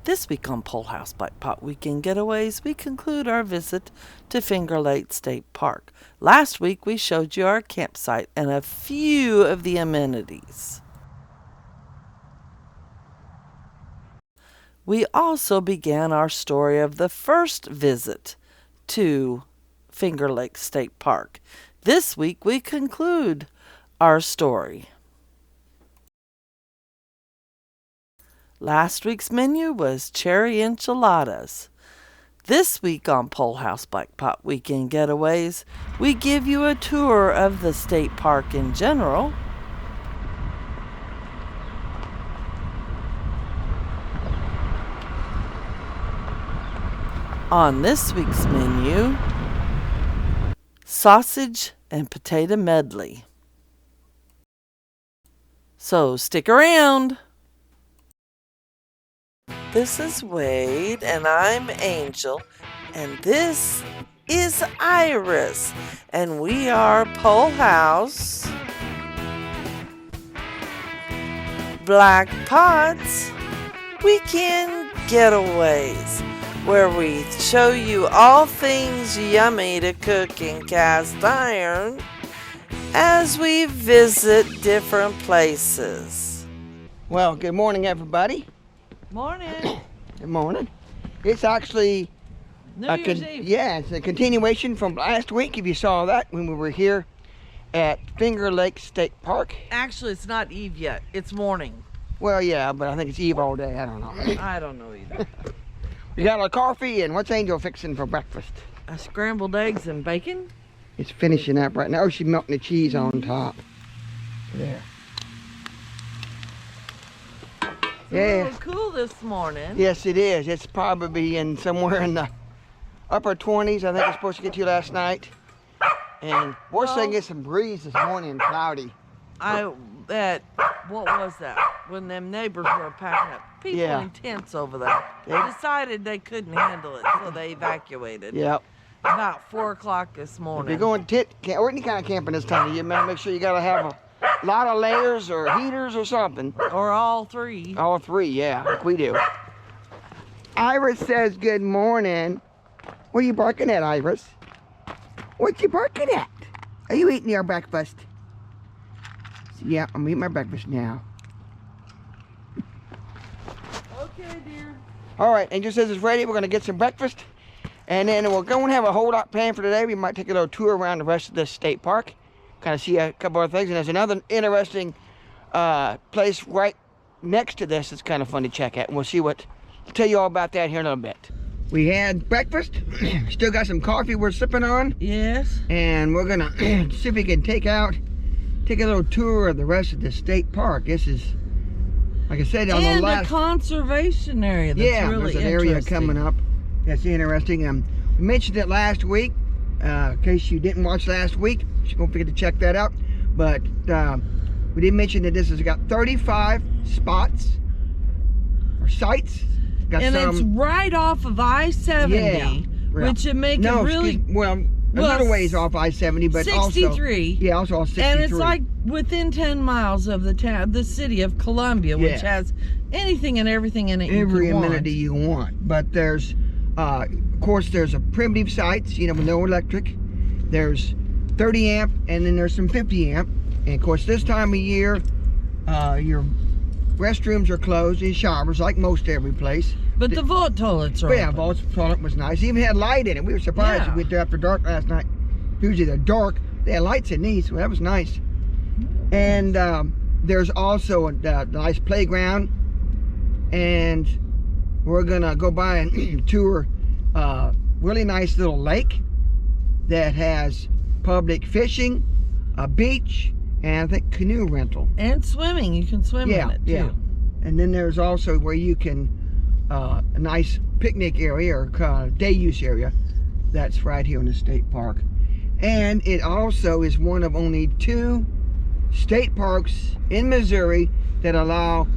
This week on Pole House Black Pot Weekend Getaways, we conclude our visit to Finger Lake State Park. Last week, we showed you our campsite and a few of the amenities. We also began our story of the first visit to Finger Lake State Park. This week, we conclude our story. Last week's menu was cherry enchiladas. This week on Pole House Black Pot Weekend Getaways, we give you a tour of the state park in general. On this week's menu, Sausage and Potato Medley. So stick around. This is Wade, and I'm Angel, and this is Iris, and we are Pole House Black Pot's Weekend Getaways, where we show you all things yummy to cook in cast iron as we visit different places. Well, good morning, everybody. Morning. Good morning. It's actually New Year's Eve. Yeah, it's a continuation from last week, if you saw that, when we were here at Finger Lake State Park. Actually, it's not Eve yet. It's morning. Well, yeah, but I think it's Eve all day. I don't know. I don't know either. We got our coffee, and what's Angel fixing for breakfast? Scrambled eggs and bacon. It's finishing up right now. Oh, she's melting the cheese on top. There. It's a little cool this morning. Yes, it is. It's probably in somewhere in the upper 20s. I think it's supposed to get to last night. And we're saying get some breeze this morning and cloudy. What was that? When them neighbors were packing up. People in tents over there. They decided they couldn't handle it, so they evacuated. Yep. About 4 o'clock this morning. If you're going or any kind of camping this time of year, man, make sure you gotta have a lot of layers or heaters or something. Or all three. All three, yeah, like we do. Iris says good morning. What are you barking at, Iris? What you barking at? Are you eating your breakfast? Yeah, I'm eating my breakfast now. Okay, dear. All right, Angel says it's ready. We're gonna get some breakfast. And then we're going to have a whole lot planned for today. We might take a little tour around the rest of this state park. Kind of see a couple of things. And there's another interesting place right next to this that's kind of fun to check out. And we'll tell you all about that here in a little bit. We had breakfast. Still got some coffee we're sipping on. Yes. And we're going to see if we can take a little tour of the rest of the state park. This is, like I said, on the last... And a conservation area that's really there's an area coming up. That's interesting. We mentioned it last week. In case you didn't watch last week, don't forget to check that out. But we did mention that this has got 35 spots or sites. It's right off of I-70, which would make it really... a little ways off I-70, but 63. Also on 63. And it's like within 10 miles of the city of Columbia, which has anything and everything in it every amenity you want. But there's... of course, there's a primitive sites, with no electric. There's 30 amp, and then there's some 50 amp. And of course, this time of year, your restrooms are closed and showers, like most every place. But the vault toilets are open. Vault toilet was nice. It even had light in it. We were surprised. We went there after dark last night. Usually they're dark. They had lights in these, so that was nice. And there's also a nice playground. And we're gonna go by and tour a really nice little lake that has public fishing, a beach, and I think canoe rental. And swimming. You can swim in it too. Yeah. And then there's also where you can, a nice picnic area or day use area that's right here in the state park. And it also is one of only 2 state parks in Missouri that allow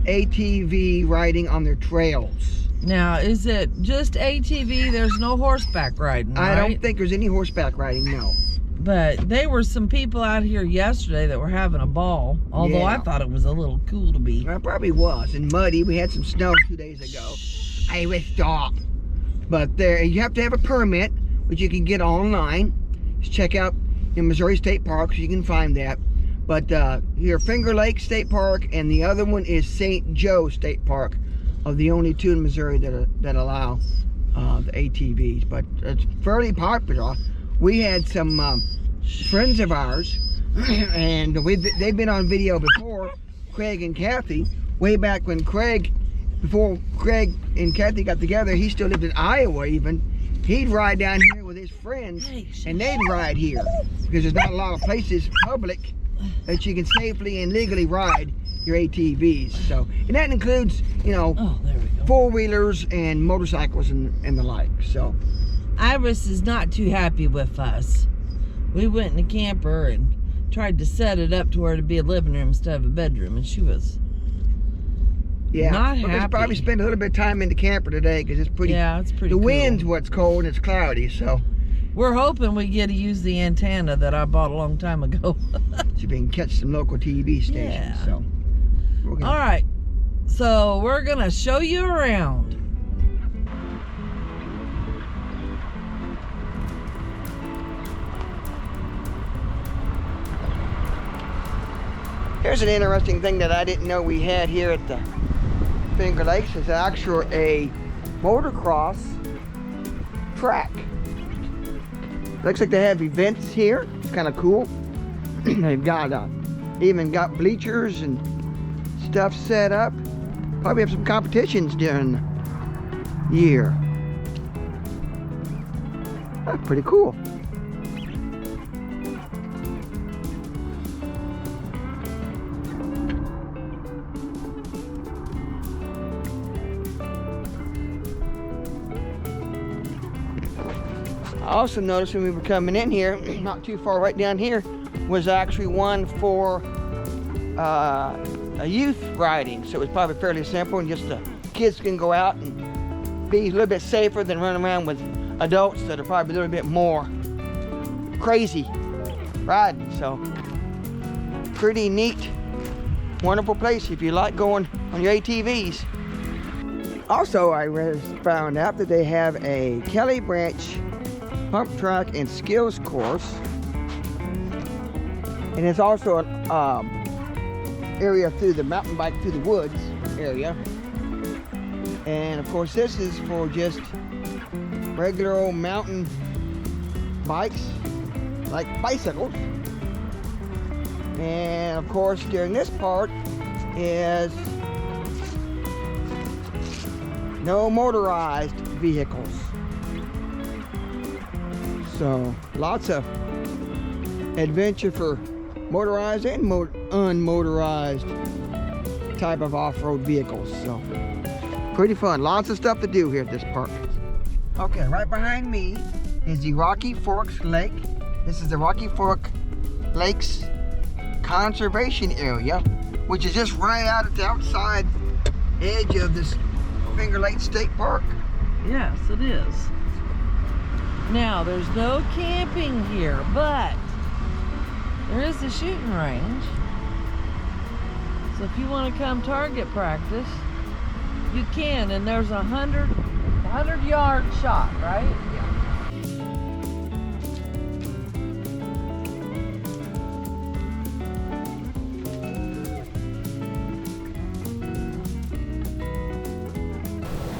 ATV riding on their trails. Now, is it just ATV? There's no horseback riding, right? I don't think there's any horseback riding, no. But there were some people out here yesterday that were having a ball. Although I thought it was a little cool to be. Well, it probably was. And muddy. We had some snow 2 days ago. I will stop. But there, you have to have a permit, which you can get online. Just check out in Missouri State Parks. You can find that. But here, Finger Lake State Park, and the other one is St. Joe State Park, are the only two in Missouri that allow the ATVs. But it's fairly popular. We had some friends of ours, and they've been on video before, Craig and Kathy, way back when before Craig and Kathy got together. He still lived in Iowa even. He'd ride down here with his friends, and they'd ride here, because there's not a lot of places public that you can safely and legally ride your ATVs. So, and that includes, you know, four-wheelers and motorcycles and the like. So Iris is not too happy with us. We went in a camper and tried to set it up to where it'd be a living room instead of a bedroom, and she was not happy. We'll probably spend a little bit of time in the camper today, because it's pretty. Yeah, it's pretty. The cool. wind's what's cold and it's cloudy, so we're hoping we get to use the antenna that I bought a long time ago. so we can catch some local TV stations. Yeah. So all right, so we're gonna show you around. Here's an interesting thing that I didn't know we had here at the Finger Lakes. It's actually a motocross track. Looks like they have events here. Kind of cool. They've got even got bleachers and stuff set up. Probably have some competitions during the year. That's pretty cool. I also noticed when we were coming in here, not too far right down here, was actually one for a youth riding. So it was probably fairly simple, and just the kids can go out and be a little bit safer than running around with adults that are probably a little bit more crazy riding. So pretty neat, wonderful place if you like going on your ATVs. Also, I found out that they have a Kelly Branch pump track and skills course, and it's also an area through the mountain bike through the woods area. And of course, this is for just regular old mountain bikes, like bicycles. And of course, during this part is no motorized vehicles. So lots of adventure for motorized and unmotorized type of off-road vehicles. So pretty fun. Lots of stuff to do here at this park. Okay, right behind me is the Rocky Forks Lake. This is the Rocky Fork Lakes Conservation Area, which is just right out at the outside edge of this Finger Lake State Park. Yes, it is. Now, there's no camping here, but there is a shooting range. So if you want to come target practice, you can. And there's a 100-yard shot, right? Yeah.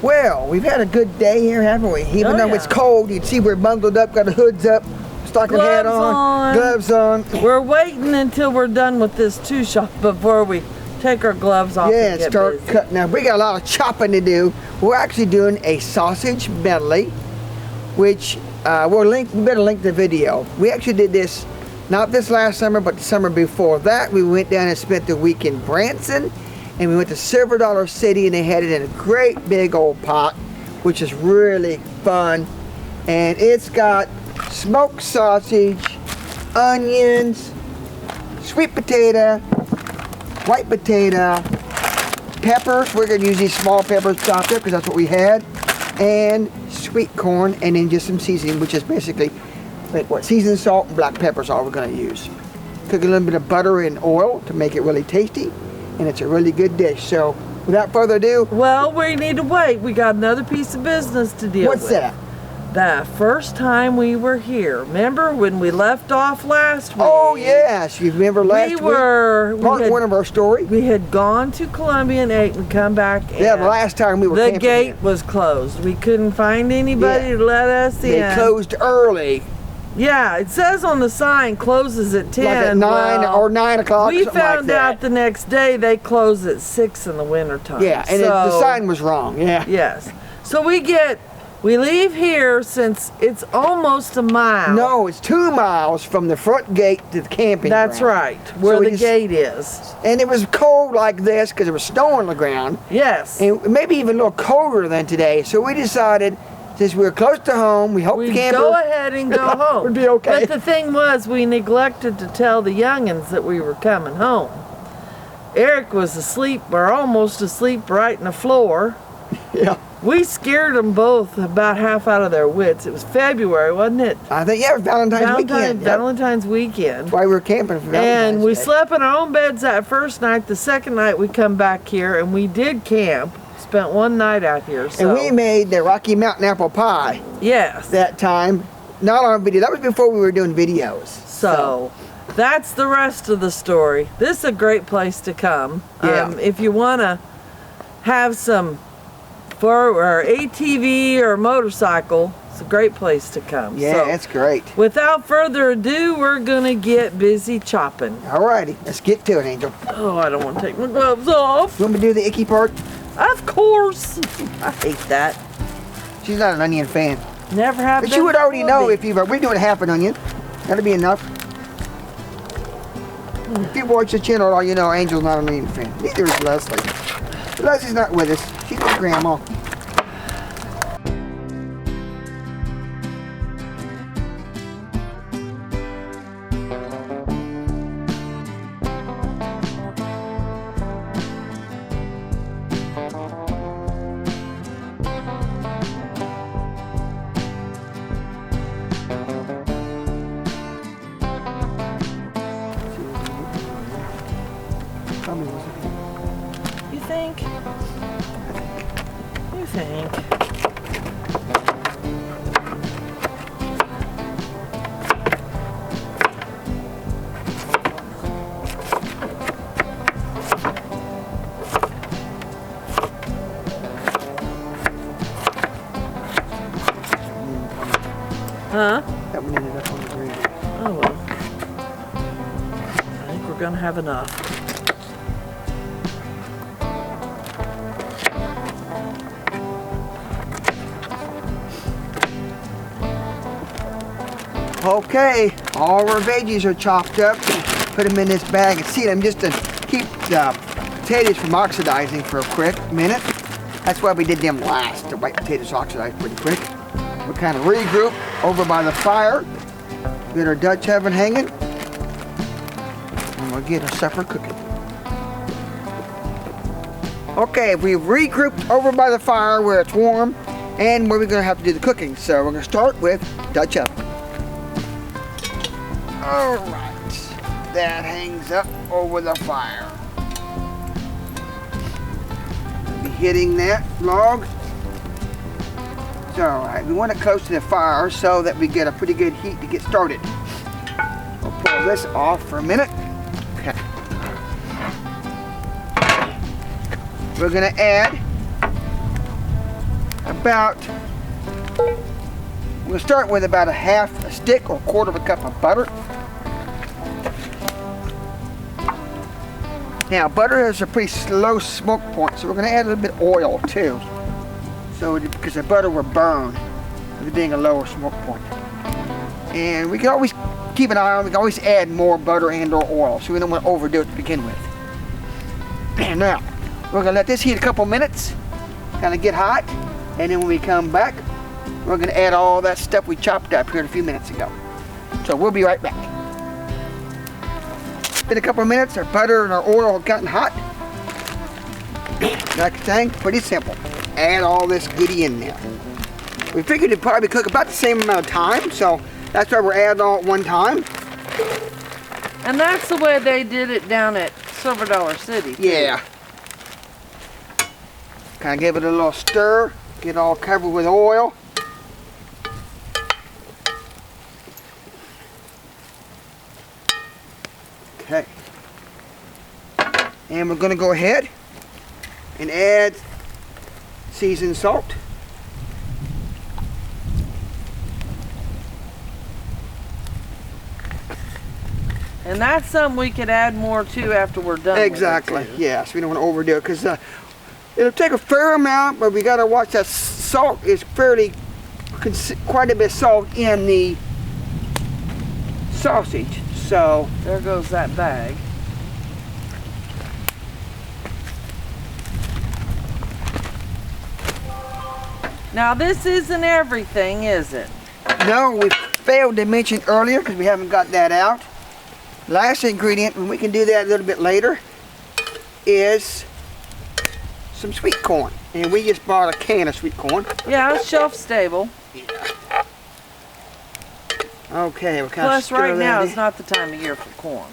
Well, we've had a good day here, haven't we? Even though it's cold, you'd see we're bundled up, got the hoods up, stocking hat on, gloves on. We're waiting until we're done with this two-shot before we take our gloves off and get start busy. cutting. Now, we got a lot of chopping to do. We're actually doing a sausage medley, which we better link the video. We actually did this, not this last summer, but the summer before that. We went down and spent the week in Branson. And we went to Silver Dollar City, and they had it in a great big old pot, which is really fun. And it's got smoked sausage, onions, sweet potato, white potato, peppers. We're going to use these small peppers chopped up because that's what we had. And sweet corn, and then just some seasoning, which is basically Like what? Seasoned salt and black pepper is all we're going to use. Cook a little bit of butter and oil to make it really tasty, and it's a really good dish. So without further ado, well, we need to wait. We got another piece of business to deal with. What's that? The first time we were here. Remember when we left off last week? Oh yes, you remember last week? Part one of our story. We had gone to Columbia and ate and come back. Yeah, the last time we were the camping gate was closed. We couldn't find anybody to let us in. They closed early. Yeah, it says on the sign closes at 10. Like at 9 or 9 o'clock. We found out the next day they close at 6 in the wintertime. Yeah, and the sign was wrong. Yeah. Yes. So we leave here since it's almost a mile. No, it's 2 miles from the front gate to the camping That's ground. right, where the gate is. And it was cold like this because there was snow on the ground. Yes. And maybe even a little colder than today. So we decided, since we were close to home, we hoped the camper... go ahead and go home. Would be okay. But the thing was, we neglected to tell the youngins that we were coming home. Eric was asleep, or almost asleep, right in the floor. Yeah. We scared them both about half out of their wits. It was February, wasn't it? I think, yeah, it was Valentine's weekend. Valentine's weekend. That's why we were camping for Valentine's And we Day. slept in our own beds that first night. The second night we come back here, and we did camp. Spent one night out here. So. And we made the Rocky Mountain apple pie. Yes. That time. Not on video. That was before we were doing videos. So that's the rest of the story. This is a great place to come. Yeah. If you want to have some or ATV or motorcycle, it's a great place to come. Yeah, so, that's great. Without further ado, we're going to get busy chopping. Alrighty, let's get to it, Angel. Oh, I don't want to take my gloves off. You want me to do the icky part? Of course. I hate that. She's not an onion fan. Never have. But you would already know if you were. We're doing half an onion. That'll be enough. If you watch the channel, all you know, Angel's not an onion fan. Neither is Leslie. But Leslie's not with us. She's with Grandma. You think? You think? Huh? That one ended up on the gravy. Oh well. I think we're gonna have enough. Okay, all our veggies are chopped up. Put them in this bag and seed them just to keep the potatoes from oxidizing for a quick minute. That's why we did them last. The white potatoes oxidize pretty quick. We'll kind of regroup over by the fire. Get our Dutch oven hanging. And we'll get our supper cooking. Okay, we've regrouped over by the fire where it's warm and where we're going to have to do the cooking. So we're going to start with Dutch oven. Alright, that hangs up over the fire. Be hitting that log. So, alright, we want it close to the fire so that we get a pretty good heat to get started. We'll pull this off for a minute. Okay. We're going to add about, we'll start with about a half a stick or a quarter of a cup of butter. Now, butter has a pretty slow smoke point, so we're going to add a little bit of oil too. So, because the butter will burn with it being a lower smoke point. And we can always keep an eye on, we can always add more butter and or oil, so we don't want to overdo it to begin with. And now, we're going to let this heat a couple minutes, kind of get hot, and then when we come back, we're going to add all that stuff we chopped up here a few minutes ago. So we'll be right back. In a couple of minutes, our butter and our oil have gotten hot. Like I'm saying, pretty simple. Add all this goodie in there. We figured it'd probably cook about the same amount of time, so That's why we're adding all at one time. And that's the way they did it down at Silver Dollar City, too. Yeah. Kind of give it a little stir, get all covered with oil. Okay. And we're going to go ahead and add seasoned salt. And that's something we could add more to after we're done. Exactly. With it too. Yes, we don't want to overdo it because it'll take a fair amount, but we got to watch that salt is fairly quite a bit of salt in the sausage. So there goes that bag. Now this isn't everything, is it? No, we failed to mention earlier because we haven't got that out. Last ingredient, and we can do that a little bit later, is some sweet corn. And we just bought a can of sweet corn. Yeah, it's shelf stable. Yeah. Okay, we'll kind Plus, of stir right now that is not the time of year for corn.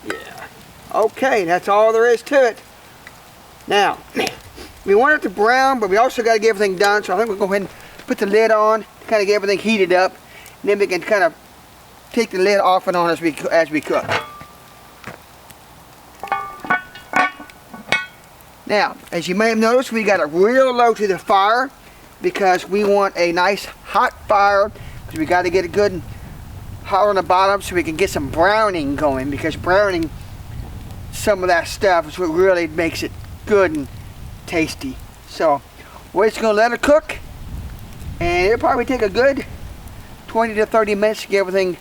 Yeah. Okay, that's all there is to it. Now, we want it to brown, but we also got to get everything done. So I think we'll go ahead and put the lid on, kind of get everything heated up, and then we can kind of take the lid off and on as we cook. Now, as you may have noticed, we got it real low to the fire because we want a nice hot fire. Because we got to get it good and hot on the bottom so we can get some browning going. Because browning some of that stuff is what really makes it good and tasty. So we're just gonna let it cook, and it'll probably take a good 20 to 30 minutes to get everything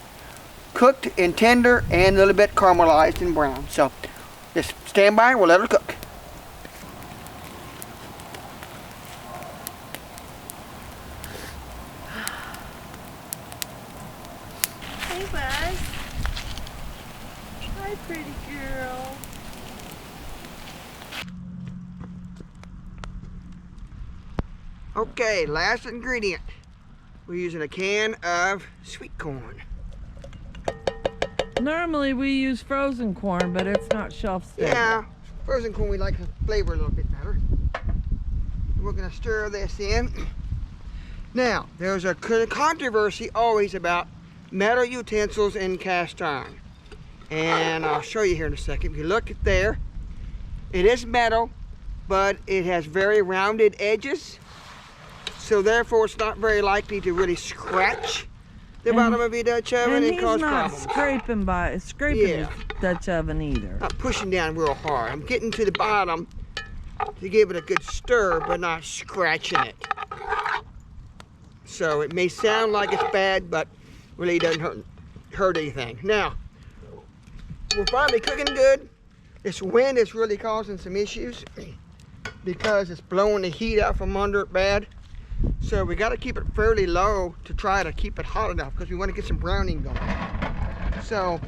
cooked and tender and a little bit caramelized and brown. So just stand by, we'll let it cook. Hey, Buzz. Hi, pretty girl. Okay, last ingredient. We're using a can of sweet corn. Normally we use frozen corn, but it's not shelf stable. Yeah, frozen corn we like the flavor a little bit better. We're gonna stir this in. Now, there's a controversy always about metal utensils and cast iron. And I'll show you here in a second. If you look at there, it is metal, but it has very rounded edges. So therefore it's not very likely to really scratch the bottom of your Dutch oven and cause problems. Scraping his Dutch oven either. Not pushing down real hard. I'm getting to the bottom to give it a good stir, but not scratching it. So it may sound like it's bad, but really doesn't hurt anything. Now, we're finally cooking good. This wind is really causing some issues because it's blowing the heat out from under it bad. So we got to keep it fairly low to try to keep it hot enough because we want to get some browning going. So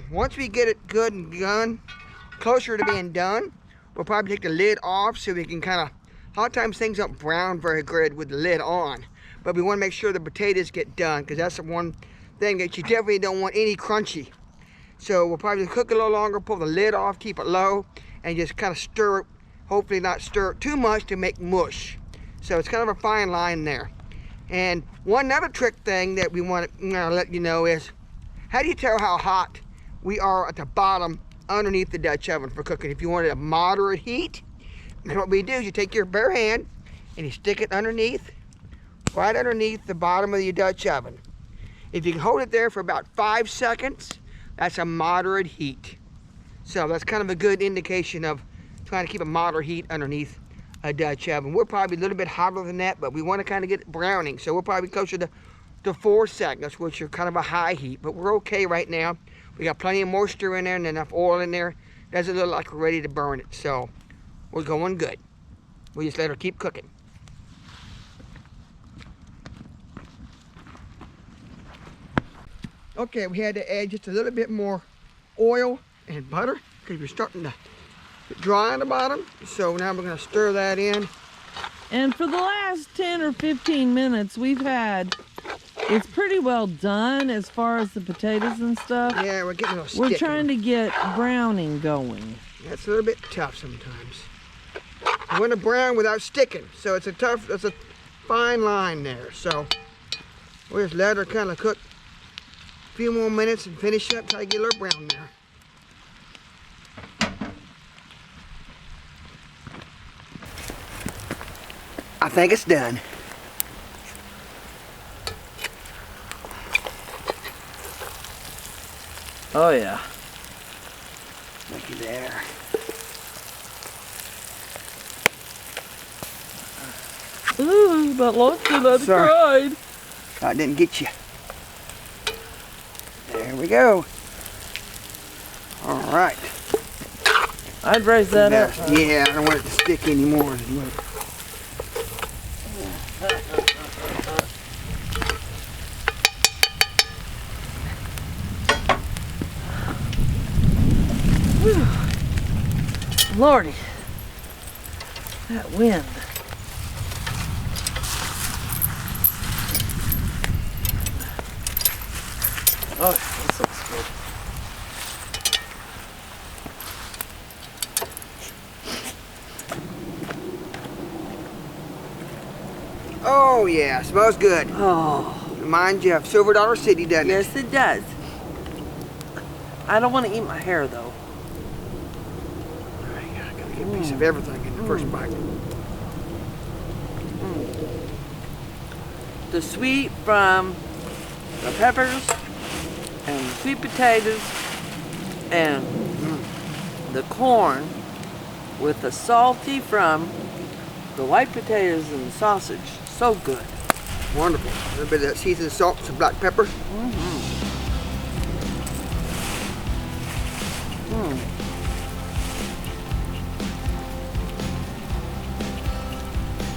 once we get it good and done, closer to being done, we'll probably take the lid off so we can kind of, a lot of times things don't brown very good with the lid on. But we want to make sure the potatoes get done because that's the one thing that you definitely don't want any crunchy. So we'll probably cook it a little longer, pull the lid off, keep it low, and just kind of stir it, hopefully not stir it too much to make mush. So it's kind of a fine line there. And one other trick thing that we want to let you know is, how do you tell how hot we are at the bottom underneath the Dutch oven for cooking? If you want it a moderate heat, what we do is you take your bare hand and you stick it underneath, right underneath the bottom of your Dutch oven. If you can hold it there for about 5 seconds, that's a moderate heat. So that's kind of a good indication of trying to keep a moderate heat underneath a Dutch oven. We're probably a little bit hotter than that, but we want to kind of get it browning. So we're probably closer to 4 seconds, which are kind of a high heat, but we're okay right now. We got plenty of moisture in there and enough oil in there. Doesn't look like we're ready to burn it. So we're going good. We just let her keep cooking. Okay, we had to add just a little bit more oil and butter because we're starting to get dry on the bottom. So now we're going to stir that in. And for the last 10 or 15 minutes, we've had It's pretty well done as far as the potatoes and stuff. Yeah, we're getting a little We're sticky. trying to get browning going. That's a little bit tough sometimes. You want to brown without sticking, so it's a fine line there. So we'll just let her kind of cook a few more minutes and finish up till I get a little brown there. I think it's done. Oh yeah. Looky there. Ooh, about lost it, I Sorry. cried. I didn't get you. There we go. All right. I'd raise that up. Yeah, I don't want it to stick anymore. Lordy, that wind. Oh, this looks good. Oh yeah, smells good. Oh, Reminds you of Silver Dollar City, doesn't it? yes it does. I don't want to eat my hair though. I gotta get a piece of everything in the first bite. The sweet from the peppers and the sweet potatoes and the corn with the salty from the white potatoes and the sausage. So good. Wonderful. A little bit of that seasoned salt, some black pepper.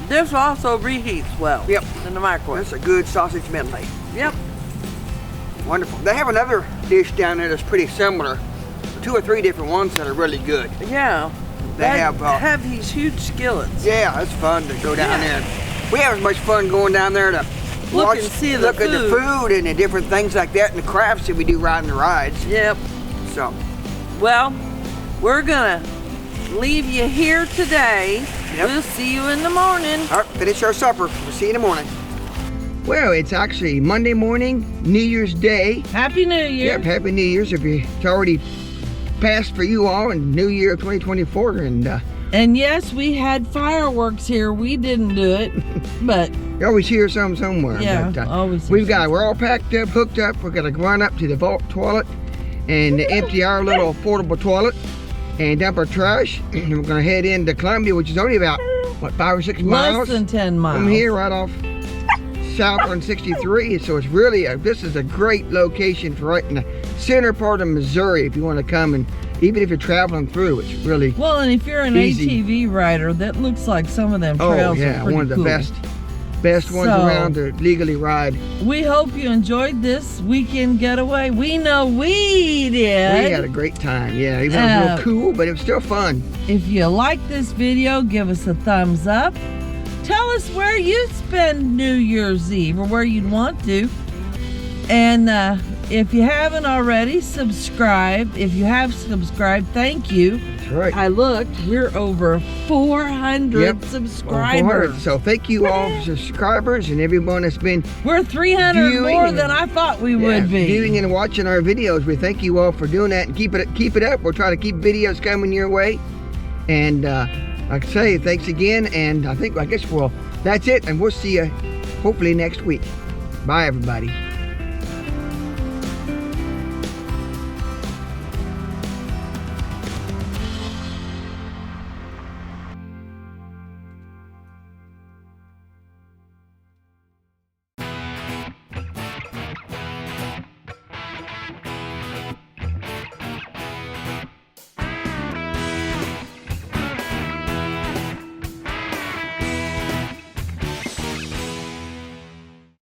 This also reheats well. Yep. In the microwave. That's a good sausage medley. Yep. Wonderful. They have another dish down there that's pretty similar. 2 or 3 different ones that are really good. Yeah. They have these huge skillets. Yeah, it's fun to go down there. We have as much fun going down there to Look and see the look at the food and the different things like that and the crafts that we do riding the rides. Yep. So, Well, we're gonna leave you here today. Yep. We'll see you in the morning. all right, finish our supper. We'll see you in the morning. Well, it's actually Monday morning, New Year's Day. Happy New Year. Yep, Happy New Year's. It's already passed for you all in New Year 2024. And yes, we had fireworks here. We didn't do it, but you always hear some somewhere. yeah, But, always. we're all packed up, hooked up. We're gonna run up to the vault toilet and empty our little portable toilet and dump our trash. And we're gonna head into Columbia, which is only about, what, 5 or 6 miles? Less than 10 miles. From here, right off south on 63. So it's really, this is a great location for right in the center part of Missouri if you want to come, and even if you're traveling through, it's really Well, and if you're an easy. ATV rider, that looks like some of them trails oh yeah, are pretty one of the cool. best ones So, around to legally ride. We hope you enjoyed this weekend getaway. We know we did. We had a great time. Yeah, even though it was a little cool, but it was still fun. If you like this video, give us a thumbs up. Tell us where you spend New Year's Eve or where you'd want to. And if you haven't already, subscribe. If you have subscribed, thank you. That's right. I looked, we're over 400 Yep. subscribers. 400. So thank you all for subscribers and everyone that's been We're 300 viewing more and- than I thought we would be. viewing and watching our videos. We thank you all for doing that, and keep it up. We'll try to keep videos coming your way. And like I say, thanks again. And I guess that's it. And we'll see you hopefully next week. Bye, everybody.